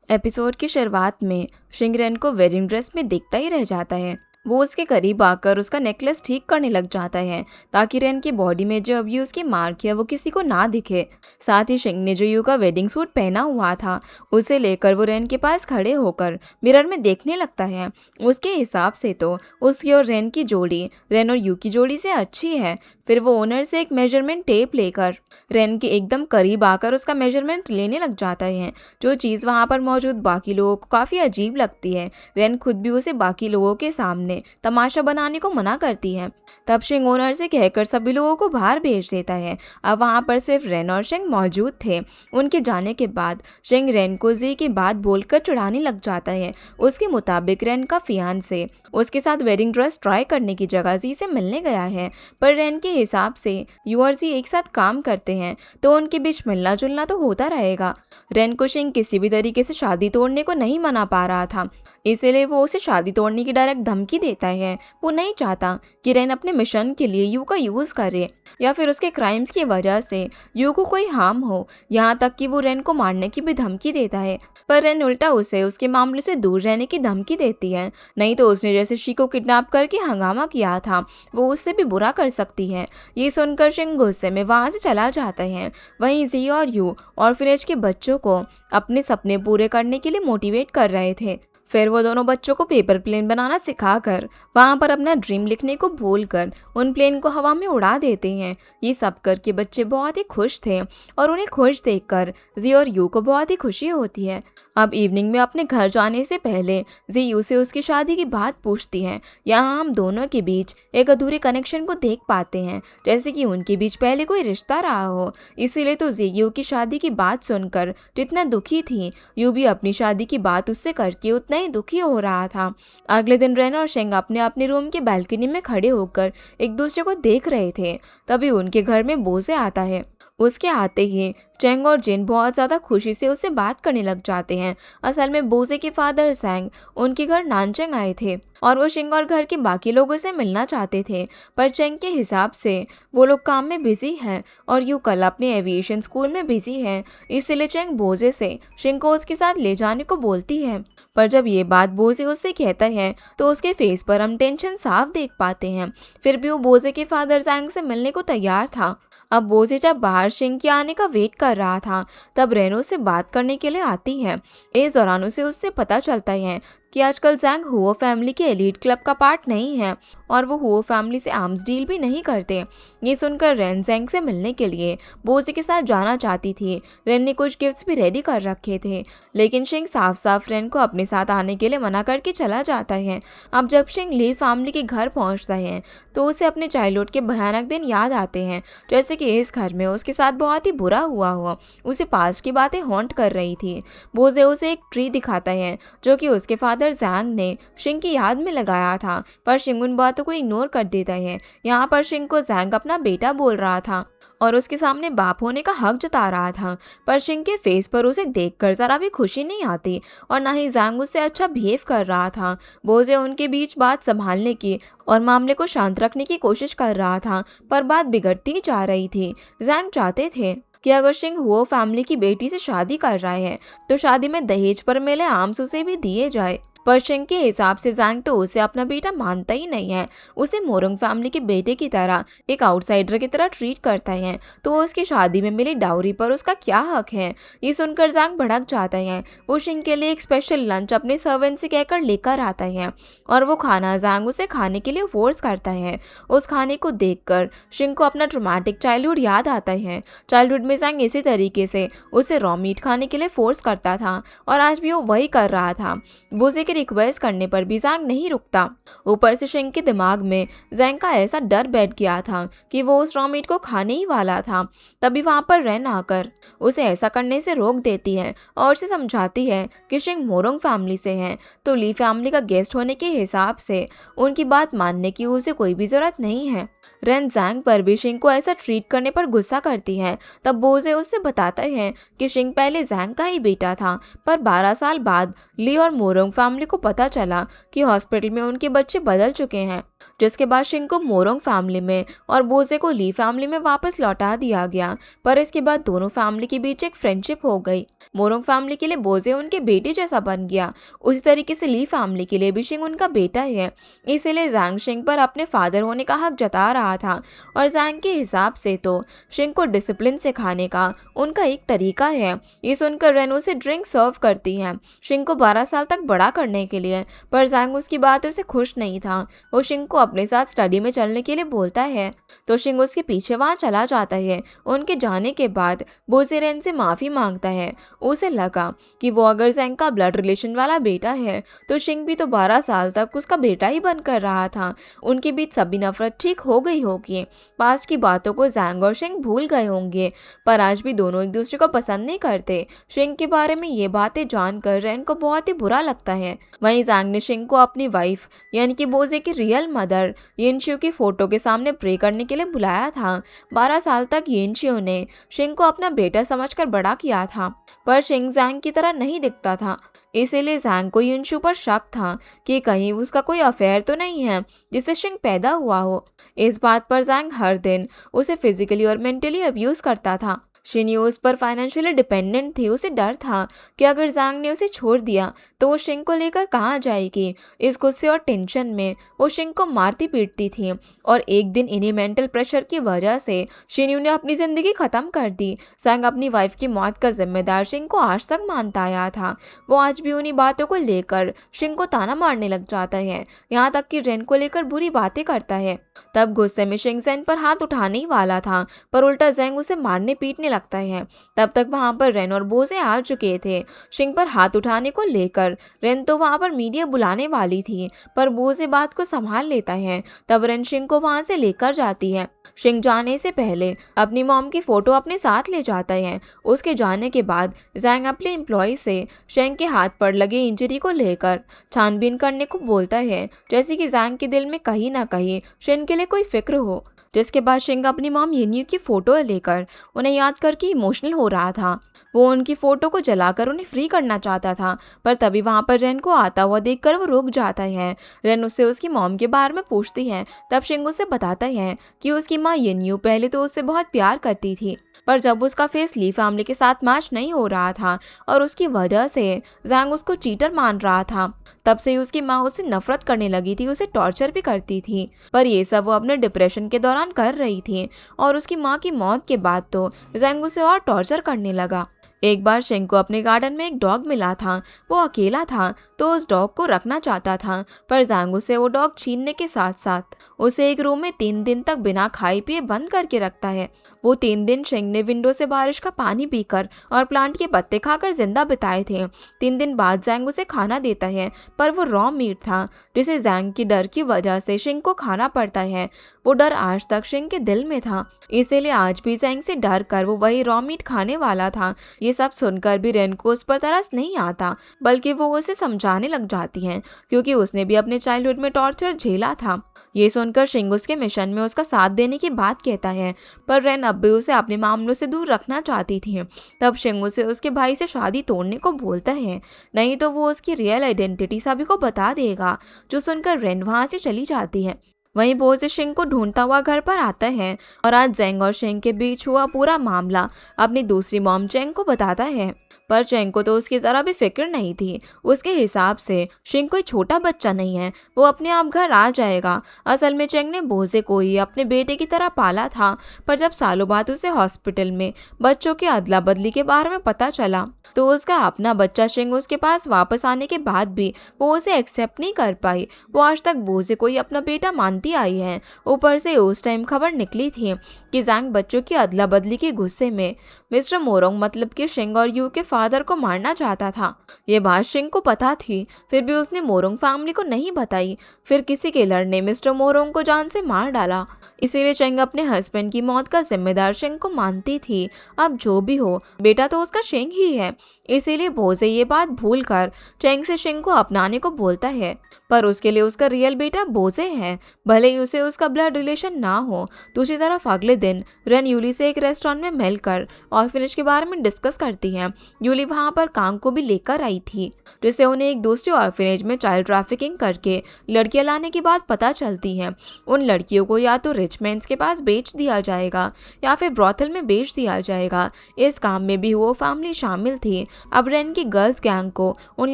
Episode की शुरुआत में शिंगरेन को वेडिंग ड्रेस में दिखता ही रह जाता है। वो उसके करीब आकर उसका नेकलेस ठीक करने लग जाता है ताकि रेन की बॉडी में जो अभी उसकी मार्क है वो किसी को ना दिखे। साथ ही शिंग ने जो यू का वेडिंग सूट पहना हुआ था उसे लेकर वो रेन के पास खड़े होकर मिरर में देखने लगता है। उसके हिसाब से तो उसकी और रेन की जोड़ी रेन और यू की जोड़ी से अच्छी है। फिर वो ओनर से एक मेजरमेंट टेप लेकर रेन के एकदम करीब आकर उसका मेजरमेंट लेने लग जाता है। जो चीज़ वहाँ पर मौजूद बाकी लोगों को काफ़ी अजीब लगती है। रेन खुद भी उसे बाकी लोगों के सामने तमाशा बनाने को मना करती है। तब शिंग ओनर से कहकर सभी लोगों को बाहर भेज देता है। अब वहाँ पर सिर्फ रेन और शिंग मौजूद थे। उनके जाने के बाद शिंग रेन को जी की बात बोलकर चिढ़ाने लग जाता है। उसके मुताबिक रेन का फियांसे उसके साथ वेडिंग ड्रेस ट्राई करने की जगह जी से मिलने गया है, पर रेन के हिसाब से यू और जी एक साथ काम करते हैं तो उनके बीच मिलना जुलना तो होता रहेगा। रेन को शिंग किसी भी तरीके से शादी तोड़ने को नहीं मना पा रहा था, इसीलिए वो उसे शादी तोड़ने की डायरेक्ट धमकी देता है। वो नहीं चाहता कि रेन अपने मिशन के लिए यू का यूज़ करे या फिर उसके क्राइम्स की वजह से यू को कोई हार्म हो। यहाँ तक कि वो रेन को मारने की भी धमकी देता है, पर रेन उल्टा उसे उसके मामले से दूर रहने की धमकी देती है। नहीं तो उसने जैसे शी को किडनैप करके हंगामा किया था वो उससे भी बुरा कर सकती है। ये सुनकर शिंग गुस्से में वहाँ से चला जाता है। वहीं जी और यू ऑर्फनेज के बच्चों को अपने सपने पूरे करने के लिए मोटिवेट कर रहे थे। फिर वो दोनों बच्चों को पेपर प्लेन बनाना सिखाकर वहाँ पर अपना ड्रीम लिखने को बोलकर उन प्लेन को हवा में उड़ा देते हैं। ये सब करके बच्चे बहुत ही खुश थे और उन्हें खुश देखकर जी और यू को बहुत ही खुशी होती है। अब इवनिंग में अपने घर जाने से पहले जी यू से उसकी शादी की बात पूछती हैं। यहाँ हम दोनों के बीच एक अधूरे कनेक्शन को देख पाते हैं, जैसे कि उनके बीच पहले कोई रिश्ता रहा हो। इसीलिए तो जी यू की शादी की बात सुनकर जितना दुखी थी, यू भी अपनी शादी की बात उससे करके उतना ही दुखी हो रहा था। अगले दिन रेन और शेंग अपने अपने रूम के बालकनी में खड़े होकर एक दूसरे को देख रहे थे। तभी उनके घर में बोसे आता है। उसके आते ही चेंग और जिन बहुत ज़्यादा खुशी से उससे बात करने लग जाते हैं। असल में बोसे के फादर सैंग उनके घर नानचेंग आए थे और वो शिंग और घर के बाकी लोगों से मिलना चाहते थे, पर चेंग के हिसाब से वो लोग काम में बिजी हैं और यू कल अपने एविएशन स्कूल में बिजी है। इसलिए चेंग बोसे से शिंग को उसके साथ ले जाने को बोलती है। पर जब ये बात बोसे उससे कहता है तो उसके फेस पर हम टेंशन साफ देख पाते हैं। फिर भी वो बोसे के फादर सैंग से मिलने को तैयार था। अब बोसे जब बाहर शिंग के आने का वेट कर रहा था तब रेनो से बात करने के लिए आती है। इस दौरान उसे उससे पता चलता है कि आजकल जैंग हुओ फैमिली के एलीट क्लब का पार्ट नहीं है और वो हुओ फैमिली से आर्म्स डील भी नहीं करते। ये सुनकर रेन जैंग से मिलने के लिए बोसे के साथ जाना चाहती थी। रेन ने कुछ गिफ्ट्स भी रेडी कर रखे थे, लेकिन शिंग साफ साफ रेन को अपने साथ आने के लिए मना करके चला जाता है। अब जब शिंग ली फैमिली के घर पहुंचता है तो उसे अपने चाइल्डहुड के भयानक दिन याद आते हैं, जैसे कि इस घर में उसके साथ बहुत ही बुरा हुआ उसे पास्ट की बातें हॉन्ट कर रही थी। बोसे उसे एक ट्री दिखाता है जो कि उसके फादर जैंग ने शिंग की याद में लगाया था, पर शिंग उन बातों को इग्नोर कर देता है। यहाँ पर शिंग को जैंग अपना बेटा बोल रहा था और उसके सामने बाप होने का हक जता रहा था, पर शिंग के फेस पर उसे देखकर जरा भी खुशी नहीं आती और ना ही जैंग उससे अच्छा बिहेव कर रहा था। बोसे उनके बीच बात संभालने की और मामले को शांत रखने की कोशिश कर रहा था, पर बात बिगड़ती जा रही थी। जैंग चाहते थे कि अगर शिंग हुओ फैमिली की बेटी से शादी कर रहा है तो शादी में दहेज पर मिले आर्म्स उसे भी दिए जाए, पर शिंग के हिसाब से जैंग तो उसे अपना बेटा मानता ही नहीं है। उसे मोरंग फैमिली के बेटे की तरह एक आउटसाइडर की तरह ट्रीट करता है, तो उसकी शादी में मिली डाउरी पर उसका क्या हक है। ये सुनकर जैंग भड़क जाता है। वो शिंग के लिए एक स्पेशल लंच अपने सर्वेंट से कहकर लेकर आता है और वो खाना जैंग उसे खाने के लिए फोर्स करता है। उस खाने को देखकर शिंग को अपना ट्रॉमेटिक चाइल्डहुड याद आता है। चाइल्डहुड में जैंग इसी तरीके से उसे रॉ मीट खाने के लिए फोर्स करता था और आज भी वो वही कर रहा था। बोसे के रिक्वेस्ट करने पर भी जैंग नहीं रुकता। ऊपर से शिंग के दिमाग में जैंग का ऐसा डर बैठ गया था कि वो उस रॉ मीट को खाने ही वाला था। तभी वहां पर रेन आकर उसे ऐसा करने से रोक देती है और उसे समझाती है कि शिंग मोरंग फैमिली से है तो ली फैमिली का गेस्ट होने के हिसाब से उनकी बात मानने की उसे कोई भी जरूरत नहीं है। रेन जैंग पर भी शिंग को ऐसा ट्रीट करने पर गुस्सा करती है। तब बोसे उससे बताता है कि शिंग पहले जैंग का ही बेटा था, पर 12 साल बाद ली और मोरंग फैमिली को पता चला कि हॉस्पिटल में उनके बच्चे बदल चुके हैं, जिसके बाद शिंग को मोरोंग फैमिली में और बोजे को ली फैमिली में वापस लौटा दिया गया। पर इसके बाद दोनों फैमिली के बीच एक फ्रेंडशिप हो गई। मोरोंग फैमिली के लिए बोजे उनके बेटे जैसा बन गया, उसी तरीके से ली फैमिली के लिए भी शिंग उनका बेटा है। इसीलिए जैंग शिंग पर अपने फादर होने का हक जता रहा था। और जैंग के हिसाब से तो शिंग को डिसिप्लिन सिखाने का उनका एक तरीका है। ये सुनकर रेन उसे ड्रिंक सर्व करती है शिंग को 12 साल तक बड़ा करने के लिए, पर जैंग उसकी बातों से खुश नहीं था। वो शिंग को अपने साथ स्टडी में चलने के लिए बोलता है तो शिंग उसके पीछे वहां चला जाता है। उनके जाने के बाद बोजे रेन से माफी मांगता है। उसे लगा कि वो अगर जैंग का ब्लड रिलेशन वाला बेटा है तो शिंग भी तो 12 साल तक उसका बेटा ही बनकर रहा था। उनके बीच सभी नफरत ठीक हो गई होगी। पास्ट की बातों को जैंग और शिंग भूल गए होंगे, पर आज भी दोनों एक दूसरे को पसंद नहीं करते। शिंग के बारे में ये बातें जानकर रेन को बहुत ही बुरा लगता है। वहीं जैंग ने शिंग को अपनी वाइफ यानी कि बोजे की रियल मदर येनशियो की फोटो के सामने प्रे करने के लिए बुलाया था। 12 साल तक येनशियो ने शिंग को अपना बेटा समझकर बड़ा किया था, पर शिंग जैंग की तरह नहीं दिखता था। इसीलिए जैंग को येनशियो पर शक था कि कहीं उसका कोई अफेयर तो नहीं है जिससे शिंग पैदा हुआ हो। इस बात पर जैंग हर दिन उसे फिजिकली और मेंटली अब्यूज करता था। शिन्यू उस पर फाइनेंशियली डिपेंडेंट थी। उसे डर था कि अगर जैंग ने उसे छोड़ दिया तो वो शिंग को लेकर कहाँ जाएगी। इस गुस्से और टेंशन में वो शिंग को मारती पीटती थी और एक दिन इन्हीं मेंटल प्रेशर की वजह से शिन्यू ने अपनी जिंदगी खत्म कर दी। जैंग अपनी वाइफ की मौत का जिम्मेदार शिंग को आज तक मानता आया था। वो आज भी उन्हीं बातों को लेकर शिंग को ताना मारने लग जाता है, यहाँ तक कि रेन को लेकर बुरी बातें करता है। तब गुस्से में शिंग जैंग पर हाथ उठाने ही वाला था, पर उल्टा जैंग उसे मारने पीटने लगता है। तब तक वहां पर रेन और बोजे आ चुके थे। शिंग पर हाथ उठाने को लेकर रेन तो वहां पर मीडिया बुलाने वाली थी, पर बोजे बात को संभाल लेता है। तब रेन शिंग को वहां से लेकर जाती है। शिंग जाने से पहले अपनी मॉम की फोटो अपने साथ ले जाता है। उसके जाने के बाद जैंग अपने एम्प्लॉय से शिंग के हाथ पर लगे इंजरी को लेकर छानबीन करने को बोलता है, जैसे कि जैंग के दिल में कहीं ना कहीं शिंग के लिए कोई फिक्र हो। जिसके बाद शिंग अपनी मॉम येन्यू की फोटो लेकर उन्हें याद करके इमोशनल हो रहा था। वो उनकी फोटो को जलाकर उन्हें फ्री करना चाहता था, पर तभी वहां पर रेन को आता हुआ देखकर वो रुक जाता है। रेन उससे उसकी मॉम के बारे में पूछती है। तब शिंग उसे बताता है कि उसकी माँ येन्यू पहले तो उससे बहुत प्यार करती थी, पर जब उसका फेस ली फैमिली के साथ मैच नहीं हो रहा था और उसकी वजह से जैंग उसको चीटर मान रहा था, तब से उसकी माँ उससे नफरत करने लगी थी, उसे टॉर्चर भी करती थी। पर ये सब वो अपने डिप्रेशन के दौरान कर रही थी और उसकी माँ की मौत के बाद तो जैंग उसे और टॉर्चर करने लगा। एक बार शिंग को अपने गार्डन में एक डॉग मिला था। वो अकेला था तो उस डॉग को रखना चाहता था, पर जैंग उसे वो डॉग छीनने के साथ साथ उसे एक रूम में 3 दिन तक बिना खाए पिए बंद करके रखता है। वो 3 दिन शिंग ने विंडो से बारिश का पानी पीकर और प्लांट के पत्ते खाकर जिंदा बिताए थे। 3 दिन बाद जैंग उसे खाना देता है, पर वो रॉ मीट था, जिसे जैंग की डर की वजह से शिंग को खाना पड़ता है। वो डर आज तक शिंग के दिल में था, इसीलिए आज भी जैंग से डर कर वो वही रॉ मीट खाने वाला था। ये सब सुनकर भी रेन को उस पर तरस नहीं आता, बल्कि वो उसे समझाने लग जाती है, क्योंकि उसने भी अपने चाइल्डहुड में टॉर्चर झेला था। ये सुनकर शिंग उसके मिशन में उसका साथ देने की बात कहता है, पर रेन अब भी उसे अपने मामलों से दूर रखना चाहती थी। तब शिंग उसे उसके भाई से शादी तोड़ने को बोलता है, नहीं तो वो उसकी रियल आइडेंटिटी सभी को बता देगा। जो सुनकर रेन वहां से चली जाती है। वहीं बोजे शिंग को ढूंढता हुआ घर पर आता है और आज जैंग और शिंग के बीच हुआ पूरा मामला अपनी दूसरी मॉम चेंग को बताता है, पर चेंग को तो उसकी जरा भी फिक्र नहीं थी। उसके हिसाब से शिंग कोई छोटा बच्चा नहीं है, वो अपने आप घर आ जाएगा। असल में चेंग ने बोजे को ही अपने बेटे की तरह पाला था, पर जब सालों बाद उसे हॉस्पिटल में बच्चों की अदला बदली के बारे में पता चला तो उसका अपना बच्चा शिंग उसके पास वापस आने के बाद भी वो उसे एक्सेप्ट नहीं कर पाई। वो आज तक बोजे को ही अपना बेटा मानती आई है। ऊपर से उस टाइम खबर निकली थी कि जैंग बच्चों की अदला बदली के गुस्से में मिस्टर मोरोंग मतलब कि शिंग और यू के फादर को मारना चाहता था। ये बात शिंग को पता थी, फिर भी उसने मोरोंग फैमिली को नहीं बताई। फिर किसी के लड़ने मिस्टर मोरोंग को जान से मार डाला। इसीलिए चेंग अपने हस्बैंड की मौत का जिम्मेदार शिंग को मानती थी। अब जो भी हो, बेटा तो उसका शिंग ही है। इसीलिए बोजे ये बात भूलकर चेंग से शिंग को अपनाने को बोलता है, पर उसके लिए उसका रियल बेटा बोजे है, भले ही उसे उसका ब्लड रिलेशन ना हो। दूसरी तरफ अगले दिन रेन यूली से एक रेस्टोरेंट में मिलकर ऑर्फनेज के बारे में डिस्कस करती है। यूली वहाँ पर कांग को भी लेकर आई थी, जिससे उन्हें एक दूसरे ऑर्फनेज में चाइल्ड ट्रैफिकिंग करके लड़कियां लाने की बात पता चलती है। उन लड़कियों को या तो रिच मेंस के पास बेच दिया जाएगा या फिर ब्रॉथल में बेच दिया जाएगा। इस काम में भी वो फैमिली शामिल थी। अब रेन की गर्ल्स गैंग को उन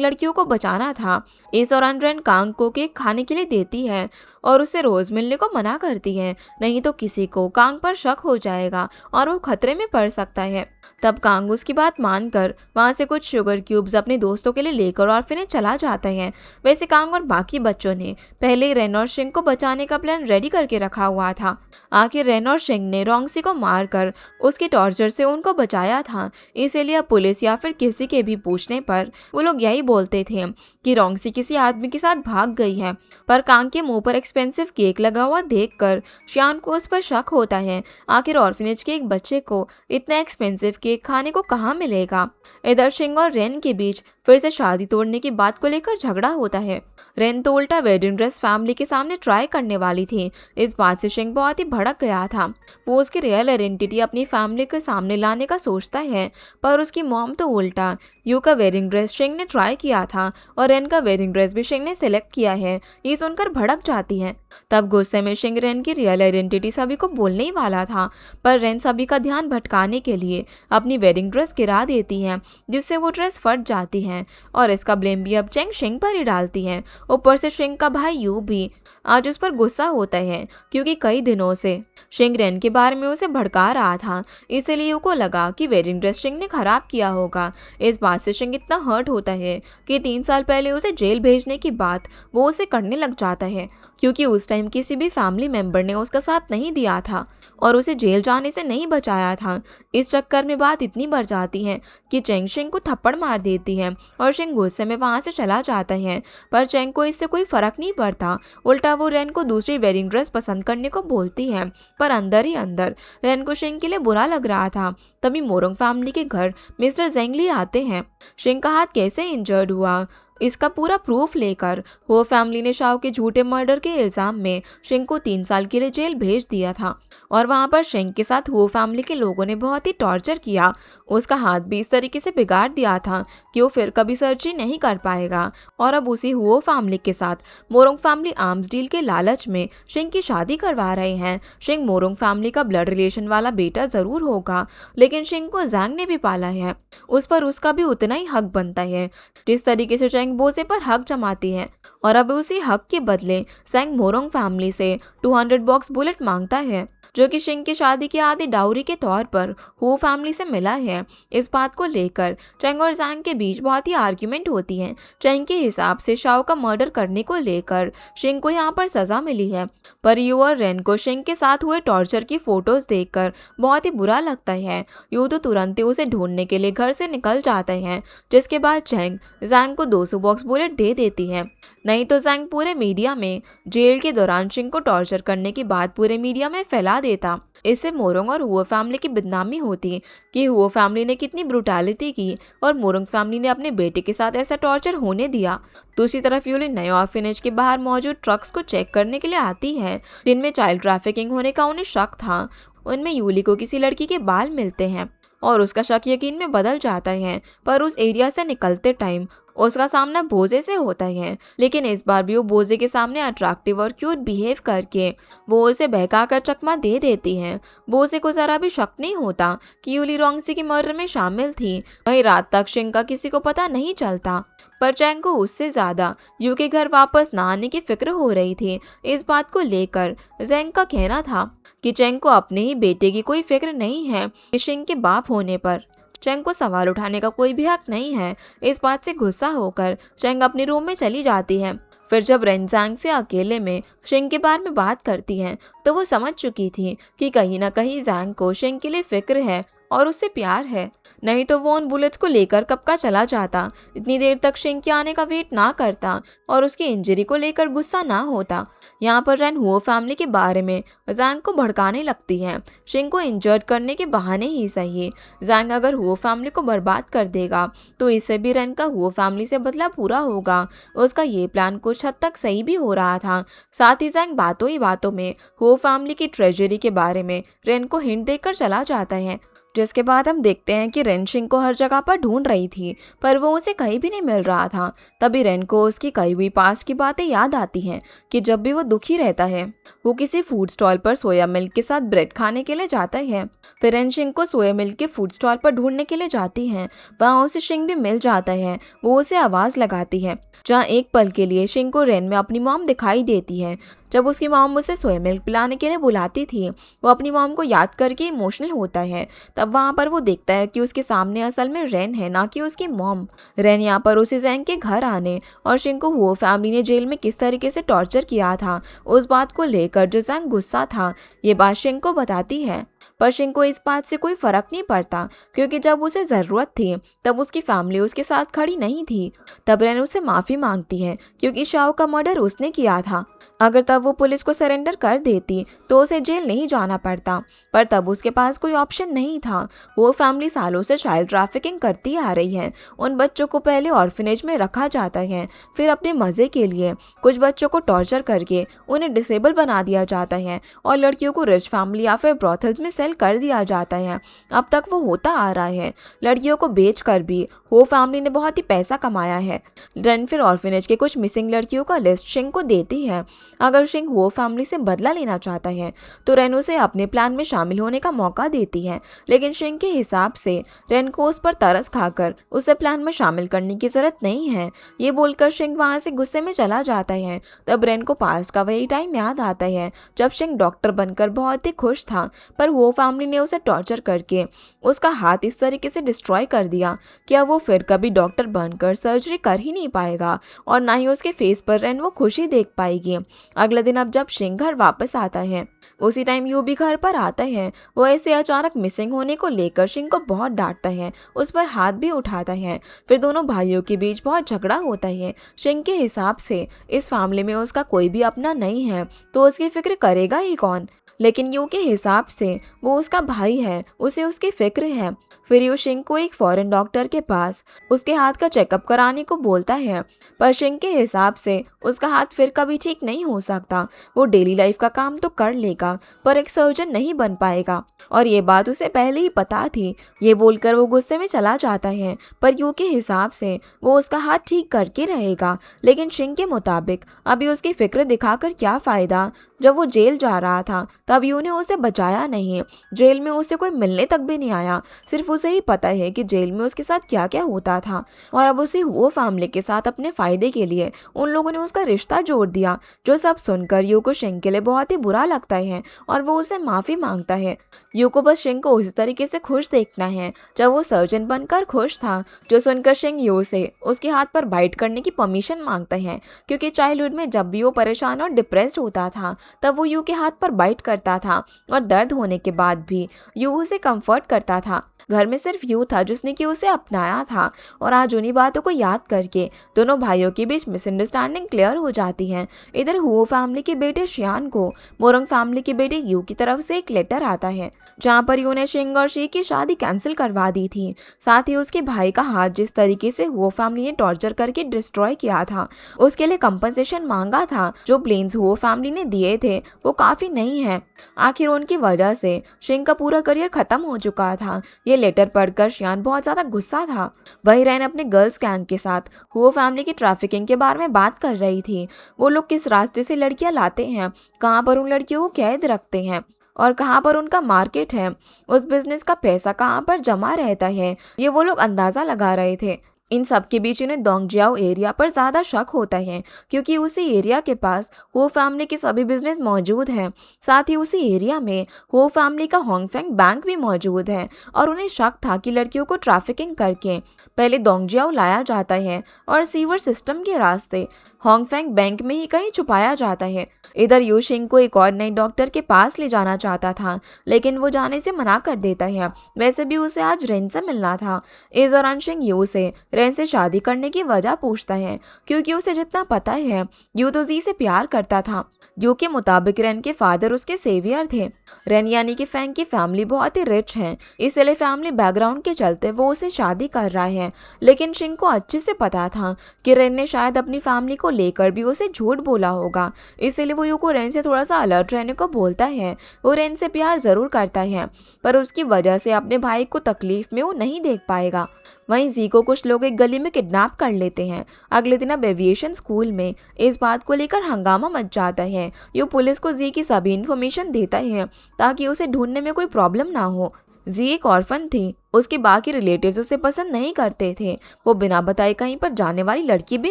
लड़कियों को बचाना था। इस दौरान रेन कांग को केक खाने के लिए देती है और उसे रोज मिलने को मना करती है, नहीं तो किसी को कांग पर शक हो जाएगा और वो खतरे में पड़ सकता है। तब कांग उसकी बात मानकर वहाँ से कुछ शुगर क्यूब्स अपने दोस्तों के लिए लेकर ऑर्फनेज चला जाता है। वैसे कांग और बाकी बच्चों ने पहले रेन और शिंग को बचाने का प्लान रेडी करके रखा हुआ था। आखिर रेन और शिंग ने रोंगसी को मारकर उसके टॉर्चर से उनको बचाया था। इसीलिए पुलिस या फिर किसी के भी पूछने पर वो लोग यही बोलते थे कि रोंगसी किसी आदमी के साथ भाग गई है। पर कांग के मुंह पर एक्सपेंसिव केक लगा हुआ देखकर शियान को उस पर शक होता है। आखिर ऑर्फनेज के एक बच्चे को इतना एक्सपेंसिव केक खाने को कहाँ मिलेगा। इधर शिंग और रेन के बीच फिर से शादी तोड़ने की बात को लेकर झगड़ा होता है। रेन तो उल्टा वेडिंग ड्रेस फैमिली के सामने ट्राई करने वाली थी। इस बात से शिंग बहुत ही भड़क गया था। वो उसकी रियल आइडेंटिटी अपनी फैमिली के सामने लाने का सोचता है, पर उसकी मॉम तो उल्टा यू का वेडिंग ड्रेस शिंग ने ट्राई किया था और रेन का वेडिंग ड्रेस भी शिंग ने सिलेक्ट किया है। ये सुनकर भड़क जाती है। तब गुस्से में शिंग रेन की रियल आइडेंटिटी सभी को बोलने ही वाला था, पर रेन सभी का ध्यान भटकाने के लिए अपनी वेडिंग ड्रेस गिरा देती है, जिससे वो ड्रेस फट जाती है और इसका ब्लेम भी अब चेंग शिंग पर ही डालती है। ऊपर से शिंग का भाई यू भी आज उस पर गुस्सा होता है, क्योंकि कई दिनों से शिंग रेन के बारे में उसे भड़का रहा था। इसलिए यू को लगा कि वेडिंग ड्रेस शिंग ने खराब किया होगा। इस बात से शिंग इतना हर्ट होता है कि 3 साल पहले उसे जेल भेजने की बात वो उसे करने लग जाता है, क्योंकि उस टाइम किसी भी फैमिली मेंबर ने उसका साथ नहीं दिया था और उसे जेल जाने से नहीं बचाया था। इस चक्कर में बात इतनी बढ़ जाती है कि चेंग शिंग को थप्पड़ मार देती है और शिंग गुस्से में वहां से चला जाता है। पर चेंग को इससे कोई फर्क नहीं पड़ता। उल्टा वो रेन को दूसरी वेडिंग ड्रेस पसंद करने को बोलती है, पर अंदर ही अंदर रेन को शिंग के लिए बुरा लग रहा था। तभी मोरोंग फैमिली के घर मिस्टर जेंगली आते हैं। शिंग का हाथ कैसे इंजर्ड हुआ इसका पूरा प्रूफ लेकर हो फैमिली ने शाओ के झूठे मर्डर के इल्जाम में शिंग को 3 साल के लिए जेल भेज दिया था और वहां पर शिंग के साथ हो फैमिली के लोगों ने बहुत ही टॉर्चर किया। उसका हाथ भी इस तरीके से बिगाड़ दिया था कि वो फिर कभी सर्जरी नहीं कर पाएगा। और अब उसी हुओ फैमिली के साथ मोरोंग फैमिली आर्म्स डील के लालच में शिंग की शादी करवा रहे हैं। शिंग मोरोंग फैमिली का ब्लड रिलेशन वाला बेटा जरूर होगा, लेकिन शिंग को जैंग ने भी पाला है, उस पर उसका भी उतना ही हक बनता है जिस तरीके से चेंग बोसे पर हक जमाती है। और अब उसी हक के बदले जैंग मोरोंग फैमिली से 200 बॉक्स बुलेट मांगता है, जो कि शिंग की शादी की आधी डाउरी के तौर पर हो फैमिली से मिला है। इस बात को लेकर चेंग और जैंग के बीच बहुत ही आर्ग्यूमेंट होती है। चेंग के हिसाब से शाओ का मर्डर करने को लेकर शिंग को यहाँ पर सजा मिली है, पर यू और रेन को शिंग के साथ हुए टॉर्चर की फोटोज देखकर बहुत ही बुरा लगता है। यू तो तुरंत ही उसे ढूंढने के लिए घर से निकल जाते हैं, जिसके बाद चेंग जैंग को 200 बॉक्स बुलेट दे देती है। नहीं तो जैंग पूरे मीडिया में जेल के दौरान शिंग को टॉर्चर करने की बात पूरे मीडिया में फैला देता। इससे मोरोंग और हुओ फैमिली की बदनामी होती कि हुओ फैमिली ने कितनी ब्रुटैलिटी की और मोरोंग फैमिली ने अपने बेटे के साथ ऐसा टॉर्चर होने दिया। दूसरी तरफ यूली नए ऑर्फनेज के बाहर मौजूद ट्रक्स को चेक करने के लिए आती है, जिनमें चाइल्ड ट्रैफिकिंग होने का उन्हें शक था। उनमें यूली को किसी लड़की के बाल मिलते हैं और उसका शक यकीन में बदल जाता है, पर उस एरिया से निकलते टाइम उसका सामना बोजे से होता है। लेकिन इस बार भी वो बोजे के सामने अट्रैक्टिव और क्यूट बिहेव करके वो उसे बहकाकर चकमा दे देती है। बोजे को जरा भी शक नहीं होता कि यूली रोंगसी के मर्डर में शामिल थी। वही रात तक शिंग का किसी को पता नहीं चलता, पर चेंग को उससे ज्यादा यू के घर वापस न आने की फिक्र हो रही थी। इस बात को लेकर जैंग का कहना था कि चेंग को अपने ही बेटे की कोई फिक्र नहीं है कि शिंग के बाप होने पर चेंग को सवाल उठाने का कोई भी हक नहीं है। इस बात से गुस्सा होकर चेंग अपने रूम में चली जाती है। फिर जब रेन जैंग से अकेले में शिंग के बारे में बात करती है, तो वो समझ चुकी थी कि कहीं ना कहीं जैंग को शिंग के लिए फिक्र है और उससे प्यार है, नहीं तो वो उन बुलेट्स को लेकर कब का चला जाता। इतनी देर तक शिंग के आने का वेट ना करता और उसकी इंजरी को लेकर गुस्सा ना होता। यहाँ पर रेन हुओ फैमिली के बारे में जैंग को भड़काने लगती है, शिंग को इंजर्ड करने के बहाने ही सही। जैंग अगर हुओ फैमिली को बर्बाद कर देगा तो इससे भी रेन का हुओ फैमिली से बदला पूरा होगा। उसका ये प्लान कुछ हद तक सही भी हो रहा था। साथ ही जैंग बातों ही बातों में हुओ फैमिली की ट्रेजरी के बारे में रेन को हिंट देकर चला जाता है। जिसके बाद हम देखते हैं कि रेन शिंग को हर जगह पर ढूंढ रही थी, पर वो उसे कहीं भी नहीं मिल रहा था। तभी रेन को उसकी कही हुई पास्ट की बातें याद आती हैं कि जब भी वो दुखी रहता है वो किसी फूड स्टॉल पर सोया मिल्क के साथ ब्रेड खाने के लिए जाता है। फिर रेन शिंग को सोया मिल्क के फूड स्टॉल पर ढूंढने के लिए जाती है। वहाँ उसे शिंग भी मिल जाता है। वो उसे आवाज़ लगाती है, जहाँ एक पल के लिए शिंग को रेन में अपनी मॉम दिखाई देती है। जब उसकी मॉम उसे सोया मिल्क पिलाने के लिए बुलाती थी, वो अपनी मॉम को याद करके इमोशनल होता है। तब वहाँ पर वो देखता है कि उसके सामने असल में रेन है, ना कि उसकी मॉम। रेन यहाँ पर उसे जैंग के घर आने और शिंग को वो फैमिली ने जेल में किस तरीके से टॉर्चर किया था उस बात को लेकर जो जैंग गुस्सा था, ये बात शिंग को बताती है। पर शिंग को इस बात से कोई फर्क नहीं पड़ता, क्योंकि जब उसे ज़रूरत थी तब उसकी फैमिली उसके साथ खड़ी नहीं थी। तब रेन उससे माफ़ी मांगती है, क्योंकि शाओ का मर्डर उसने किया था। अगर तब वो पुलिस को सरेंडर कर देती तो उसे जेल नहीं जाना पड़ता, पर तब उसके पास कोई ऑप्शन नहीं था। वो फैमिली सालों से चाइल्ड ट्रैफिकिंग करती आ रही है। उन बच्चों को पहले ऑर्फनेज में रखा जाता है, फिर अपने मज़े के लिए कुछ बच्चों को टॉर्चर करके उन्हें डिसेबल बना दिया जाता है और लड़कियों को रिच फैमिली या फिर ब्रॉथल्स में सेल कर दिया जाता है। अब तक वो होता आ रहा है। लड़कियों को बेच कर भी हो फैमिली ने बहुत ही पैसा कमाया है। रेन फिर ऑर्फनेज के कुछ मिसिंग लड़कियों का लिस्ट शिंग को देती है। अगर शिंग वो फैमिली से बदला लेना चाहता है तो रेन उसे अपने प्लान में शामिल होने का मौका देती है, लेकिन शिंग के हिसाब से रेन को उस पर तरस खाकर उसे प्लान में शामिल करने की जरूरत नहीं है। ये बोलकर शिंग वहाँ से गुस्से में चला जाता है। तब रेन को पास्ट का वही टाइम याद आता है जब शिंग डॉक्टर बनकर बहुत ही खुश था, पर वो फैमिली ने उसे टॉर्चर करके उसका हाथ इस तरीके से डिस्ट्रॉय कर दिया कि अब वो फिर कभी डॉक्टर बनकर सर्जरी कर ही नहीं पाएगा और ना ही उसके फेस पर रेन वो खुशी देख पाएगी। अगले दिन अब जब शिंग घर वापस आता है, उसी टाइम यू भी घर पर आता है। वो ऐसे अचानक मिसिंग होने को लेकर शिंग को बहुत डांटता है, उस पर हाथ भी उठाता है। फिर दोनों भाइयों के बीच बहुत झगड़ा होता है। शिंग के हिसाब से इस मामले में उसका कोई भी अपना नहीं है, तो उसकी फिक्र करेगा ही कौन। लेकिन यू के हिसाब से वो उसका भाई है, उसे उसकी फिक्र है। फिर यू शिंग को एक फॉरेन डॉक्टर के पास उसके हाथ का चेकअप कराने को बोलता है, पर शिंग के हिसाब से उसका हाथ फिर कभी ठीक नहीं हो सकता। वो डेली लाइफ का काम तो कर लेगा, पर एक सर्जन नहीं बन पाएगा, और ये बात उसे पहले ही पता थी। ये बोलकर वो गुस्से में चला जाता है, पर यू के हिसाब से वो उसका हाथ ठीक करके रहेगा। लेकिन शिंग के मुताबिक अभी उसकी फिक्र दिखाकर क्या फ़ायदा। जब वो जेल जा रहा था तब यू ने उसे बचाया नहीं। जेल में उसे कोई मिलने तक भी नहीं आया। सिर्फ उसे ही पता है कि जेल में उसके साथ क्या क्या होता था, और अब उसे वो फैमिली के साथ अपने फ़ायदे के लिए उन लोगों ने उसका रिश्ता जोड़ दिया। जो सब सुनकर यू को शिंग के लिए बहुत ही बुरा लगता है और वो उसे माफ़ी मांगता है। यू को बस शिंग को उसी तरीके से खुश देखना है जब वो सर्जन बनकर खुश था। जो सुनकर शिंग यू से उसके हाथ पर बाइट करने की परमिशन मांगता है, क्योंकि चाइल्डहुड में जब भी वो परेशान और डिप्रेस्ड होता था तब वो यू के हाथ पर बाइट करता था, और दर्द होने के बाद भी यू उसे कंफर्ट करता था। घर में सिर्फ यू था जिसने कि उसे अपनाया था, और आज उन्हीं बातों को याद करके दोनों भाइयों के बीच मिसअंडरस्टैंडिंग क्लियर हो जाती है। इधर हुओ फैमिली के बेटे शियान को मोरंग फैमिली के बेटे यू की तरफ से एक लेटर आता है, जहाँ पर यू ने शिंग और शी की शादी कैंसिल करवा दी थी। साथ ही उसके भाई का हाथ जिस तरीके से हुओ फैमिली ने टॉर्चर करके डिस्ट्रॉय किया था, उसके लिए कंपनसेशन मांगा था। जो प्लेन्स हुओ फैमिली ने दिए थे वो काफ़ी नहीं है। आखिर उनकी वजह से शिंग का पूरा करियर खत्म हो चुका था। ये लेटर पढ़कर शियान बहुत ज़्यादा गुस्सा था। वही रैन अपने गर्ल्स गैंग के साथ हुओ फैमिली की ट्रैफिकिंग के बारे में बात कर रही थी। वो लोग किस रास्ते से लड़कियां लाते हैं, कहाँ पर उन लड़कियों को कैद रखते हैं और कहाँ पर उनका मार्केट है, उस बिजनेस का पैसा कहाँ पर जमा रहता है, ये वो लोग अंदाज़ा लगा रहे थे। इन सब के बीच उन्हें दोंगजियाओ एरिया पर ज़्यादा शक होता है, क्योंकि उसी एरिया के पास हो फैमिली के सभी बिजनेस मौजूद हैं। साथ ही उसी एरिया में हो फैमिली का होंगफेंग बैंक भी मौजूद है, और उन्हें शक था कि लड़कियों को ट्रैफिकिंग करके पहले दोंगजियाओ लाया जाता है और सीवर सिस्टम के रास्ते होंगफेंग बैंक में ही कहीं छुपाया जाता है। इधर यू शिंग को एक और नई डॉक्टर के पास ले जाना चाहता था, लेकिन वो जाने से मना कर देता है। वैसे भी उसे आज रेन से मिलना था। इस दौरान शिंग यू से रेन से शादी करने की वजह पूछता है, क्योंकि उसे जितना पता है यू तो जी से प्यार करता था। यू के मुताबिक रेन के फादर उसके सेवियर थे। रेन यानी कि फैंग की फैमिली बहुत ही रिच है, इसलिए फैमिली बैकग्राउंड के चलते वो उसे शादी कर रहा है। लेकिन शिंग को अच्छे से पता था कि रेन ने शायद अपनी फैमिली को लेकर भी उसे झूठ बोला होगा, इसलिए वो यू को रेन से थोड़ा सा अलर्ट रहने को बोलता है। वो रेन से प्यार जरूर करता है, पर उसकी वजह से अपने भाई को तकलीफ में वो नहीं देख पाएगा। वहीं जी को कुछ लोग एक गली में किडनैप कर लेते हैं। अगले दिन अब एविएशन स्कूल में इस बात को लेकर हंगामा मच जाता है। यू पुलिस को जी की सभी इन्फॉर्मेशन देता है ताकि उसे ढूंढने में कोई प्रॉब्लम ना हो। जी एक ऑर्फन थी, उसके बाकी रिलेटिव्स उसे पसंद नहीं करते थे। वो बिना बताए कहीं पर जाने वाली लड़की भी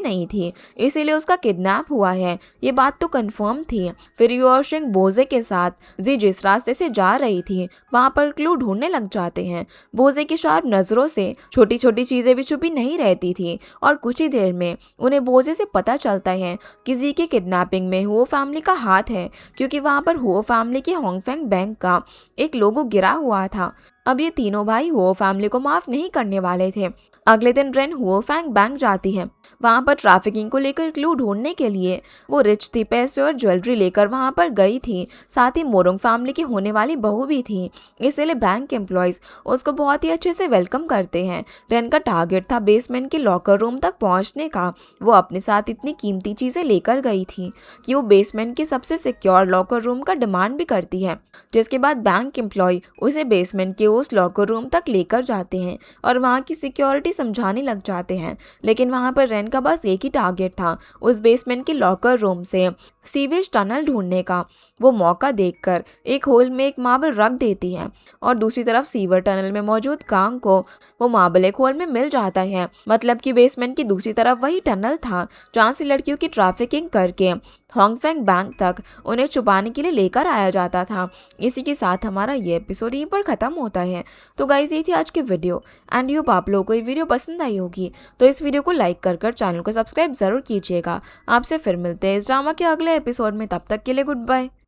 नहीं थी, इसीलिए उसका किडनैप हुआ है, ये बात तो कंफर्म थी। फिर यू और शिंग बोजे के साथ जी जिस रास्ते से जा रही थी वहां पर क्लू ढूंढने लग जाते हैं। बोजे की शार्प नजरों से छोटी छोटी चीजें भी छुपी नहीं रहती थी और कुछ ही देर में उन्हें बोजे से पता चलता है कि जी के किडनैपिंग में हुओ फैमिली का हाथ है, क्योंकि वहां पर हुओ फैमिली के होंगफेंग बैंक का एक लोगो गिरा हुआ था। अब ये तीनों भाई हुओ फैमिली को माफ नहीं करने वाले थे। अगले दिन रेन हुओ फैंग बैंक जाती है। वहां पर ट्रैफिकिंग को लेकर क्लू ढूंढने के लिए वो रिच थी, पैसे और ज्वेलरी लेकर वहां पर गई थी। साथ ही मोरोंग फैमिली की होने वाली बहू भी थी, इसलिए बैंक एम्प्लॉयज उसको बहुत ही अच्छे से वेलकम करते हैं। रेन का टारगेट था बेसमेंट के लॉकर रूम तक पहुंचने का। वो अपने साथ इतनी कीमती चीजें लेकर गई थी कि वो बेसमेंट के सबसे सिक्योर लॉकर रूम का डिमांड भी करती है, जिसके बाद बैंक एम्प्लॉय उसे बेसमेंट के उस लॉकर रूम तक लेकर जाते हैं और वहाँ की सिक्योरिटी समझाने लग जाते हैं। लेकिन वहाँ पर रेन का बस एक ही टारगेट था, उस बेसमेंट के लॉकर रूम से सीवेज टनल ढूंढने का। वो मौका देखकर एक होल में एक मार्बल रख देती है और दूसरी तरफ सीवर टनल में मौजूद कांग को वो मार्बल एक होल में मिल जाता है। मतलब कि बेसमेंट की दूसरी तरफ वही टनल था जहाँ से लड़कियों की ट्रैफिकिंग करके होंगफेंग बैंक तक उन्हें छुपाने के लिए लेकर आया जाता था। इसी के साथ हमारा ये एपिसोड यहीं पर ख़त्म होता है। तो गाइस ये थी आज की वीडियो एंड होप आप लोगों को ये वीडियो पसंद आई होगी। तो इस वीडियो को लाइक कर चैनल को सब्सक्राइब ज़रूर कीजिएगा। आपसे फिर मिलते हैं इस ड्रामा के अगले एपिसोड में, तब तक के लिए गुड बाय।